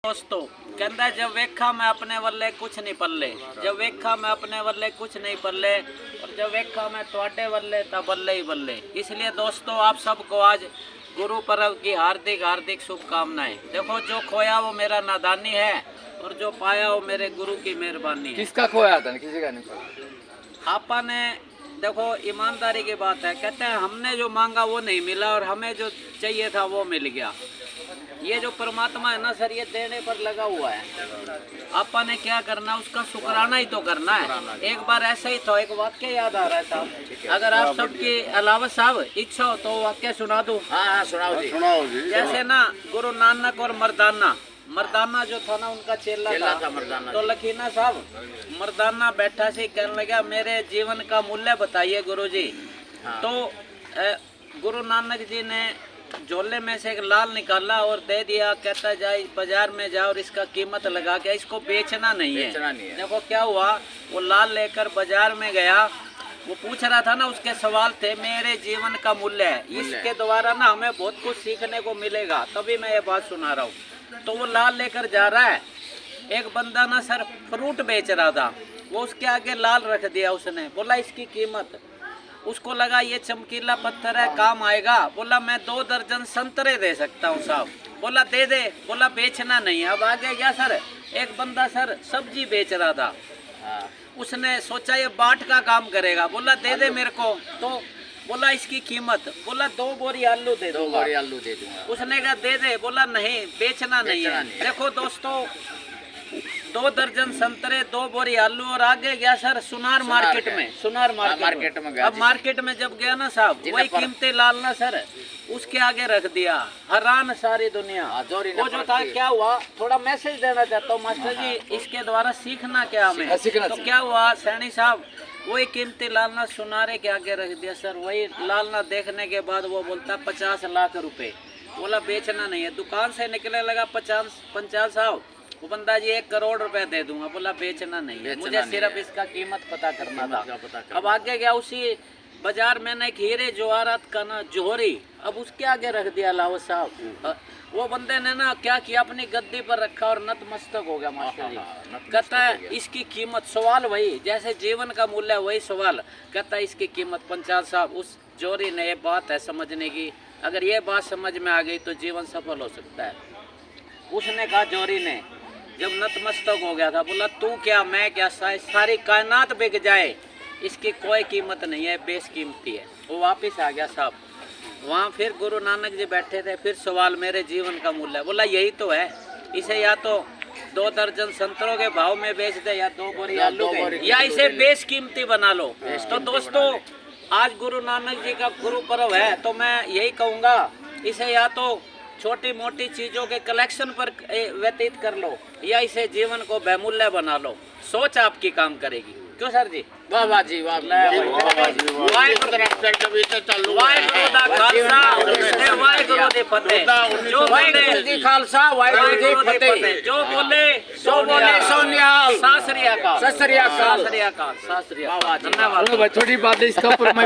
दोस्तों कहता है जब वेखा मैं अपने वल्ले कुछ नहीं पल्ले, जब वेखा मैं अपने वल्ले कुछ नहीं पल्ले, और जब वेखा मैं ਤੁਹਾਡੇ वल्ले तब बल्ले ही बल्ले। इसलिए दोस्तों आप सबको आज गुरु पर्व की हार्दिक हार्दिक शुभकामनाएं। देखो जो खोया वो मेरा नादानी है और जो पाया वो मेरे गुरु की मेहरबानी है। किसका खोया था? किसी का नहीं खोया। आपा ने देखो ईमानदारी की बात है, कहते हैं हमने जो मांगा वो नहीं मिला और हमें जो चाहिए था वो मिल गया। ये जो परमात्मा है ना सर, ये देने पर लगा हुआ है। आपा ने क्या करना, उसका शुक्राना ही तो करना है। एक बार ऐसा ही था, एक वाक्य याद आ रहा था, अगर आप सबके अलावा साहब इच्छा हो तो वाक्य सुना दूं। हाँ सुनाओ जी। जैसे ना गुरु नानक और मर्दाना जो था ना उनका चेला था मर्दाना। तो लखीना साहब मर्दाना बैठा से कहने लगा मेरे जीवन का मूल्य बताइए गुरुजी। तो गुरु नानक जी ने झोले में से एक लाल निकाला और दे दिया, कहता जाए बाजार में जाओ और इसका कीमत लगा के इसको बेचना नहीं है। देखो क्या हुआ, वो लाल लेकर बाजार में गया, वो पूछ रहा था ना, उसके सवाल थे मेरे जीवन का मूल्य है, इसके द्वारा ना हमें बहुत कुछ सीखने को मिलेगा, तभी मैं ये बात सुना रहा हूँ। तो वो लाल लेकर जा रहा है, एक बंदा ना सर फ्रूट बेच रहा था, वो उसके आगे लाल रख दिया, उसने बोला इसकी कीमत, उसको लगा ये चमकीला पत्थर है काम आएगा, बोला मैं 2 दर्जन संतरे दे सकता हूँ साहब, बोला दे दे, बोला बेचना नहीं है। अब आगे गया सर, एक बंदा सर सब्जी बेच रहा था, उसने सोचा ये बाट का काम करेगा, बोला दे दे मेरे को, तो बोला इसकी कीमत, बोला 2 बोरी आलू दे दूंगा। उसने कहा दे दे, बोला नहीं बेचना नहीं है। देखो दोस्तों 2 दर्जन संतरे 2 बोरी आलू, और आगे गया सर सुनार मार्केट में, सुनार मार्केट में गया। अब मार्केट में जब गया ना साहब, वही कीमती लाल ना सर उसके आगे रख दिया, हैरान सारी दुनिया। वो जो था क्या हुआ, थोड़ा मैसेज देना चाहता हूँ मास्टर जी, इसके द्वारा सीखना क्या हमें। तो क्या हुआ सैनी साहब, वही कीमती लाल ना सुनारे के आगे रख दिया सर, वही लाल ना देखने के बाद वो बोलता 50 लाख रुपए, बोला बेचना नहीं है। दुकान से निकले लगा 50 साहब, वो बंदा जी 1 करोड़ रुपए दे दूंगा, बोला बेचना नहीं है, मुझे सिर्फ इसका कीमत पता करना था। अब आगे गया, उसी बाजार में ना एक हीरे जवाहरात का ना जोहरी, अब उसके आगे रख दिया लाओ साहब। वो बंदे ने ना क्या किया, अपनी गद्दी पर रखा और नतमस्तक हो गया मास्टर जी। कहता है इसकी कीमत, सवाल वही जैसे जीवन का मूल्य वही सवाल, कहता है इसकी कीमत 50 साहब। उस जोहरी ने, ये बात है समझने की, अगर ये बात समझ में आ गई तो जीवन सफल हो सकता है। उसने कहा जोहरी ने, जब नतमस्तक हो गया था, बोला तू क्या मैं क्या, सारी कायनात बिक जाए इसकी कोई कीमत नहीं है, बेशकीमती है। वो वापस आ गया साहब, वहाँ फिर गुरु नानक जी बैठे थे, फिर सवाल मेरे जीवन का मूल्य, बोला यही तो है, इसे या तो 2 दर्जन संतरों के भाव में बेच दे या 2 बोरी आलू के, या इसे बेशकीमती बना लो। तो दोस्तों आज गुरु नानक जी का गुरु पर्व है, तो मैं यही कहूँगा इसे या तो छोटी मोटी चीजों के कलेक्शन पर व्यतीत कर लो, या इसे जीवन को बहुमूल्य बना लो, सोच आपकी काम करेगी। क्यों सर जी? वाह वाह जी वाह। वाहिगुरू दा खालसा वाहिगुरू दी फतेह, जो वाहिगुरू जी खालसा वाहिगुरू जी फतेह, जो बोले सो निहाल, सत श्री अकाल, सत श्री अकाल, सत श्री अकाल, सत श्री अकाल। धन्यवाद। थोड़ी बात है इसका ऊपर मैं